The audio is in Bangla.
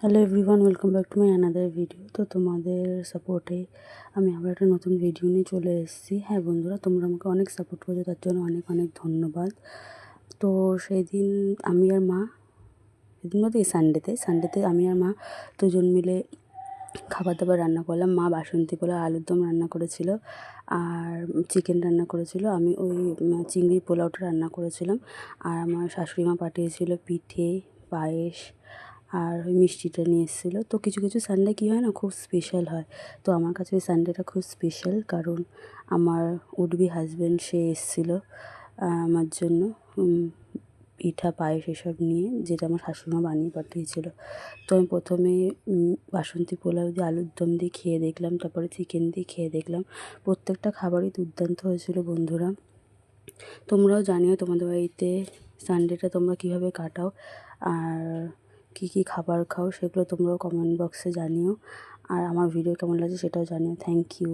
Hello everyone, welcome back to my another video. তো তোমাদের সাপোর্টে আমি আবার একটা নতুন ভিডিও নিয়ে চলে এসেছি। হ্যাঁ বন্ধুরা, তোমরা আমাকে অনেক সাপোর্ট করেছো, তার জন্য অনেক অনেক ধন্যবাদ। তো সেদিন আমি আর মা, সেদিন বলতে এই সানডেতে আমি আর মা দুজন মিলে খাবার দাবার রান্না করলাম। মা বাসন্তী পোলাও, আলুর দম রান্না করেছিল আর চিকেন রান্না করেছিল। আমি ওই চিংড়ির পোলাওটা রান্না করেছিলাম। আর আমার শাশুড়ি মা পাঠিয়েছিল পিঠে, পায়েস আর ওই মিষ্টিটা নিয়ে এসেছিলো। তো কিছু কিছু সানডে কী হয় না, খুব স্পেশাল হয়। তো আমার কাছে ওই সানডেটা খুব স্পেশাল, কারণ আমার উডবি হাজব্যান্ড সে এসেছিলো আমার জন্য পিঠা পায়েস এসব নিয়ে, যেটা আমার শাশুড়িমা বানিয়ে পাঠিয়েছিল। তো আমি প্রথমে বাসন্তী পোলাও দিয়ে আলুর দম দিয়ে খেয়ে দেখলাম, তারপরে চিকেন দিয়ে খেয়ে দেখলাম। প্রত্যেকটা খাবারই দুর্দান্ত হয়েছিল বন্ধুরা। তোমরাও জানিও তোমাদের বাড়িতে সানডেটা তোমরা কীভাবে কাটাও আর কী কী খাবার খাও, সেগুলো তোমরাও কমেন্ট বক্সে জানিও। আর আমার ভিডিও কেমন লাগছে সেটাও জানিও। Thank you.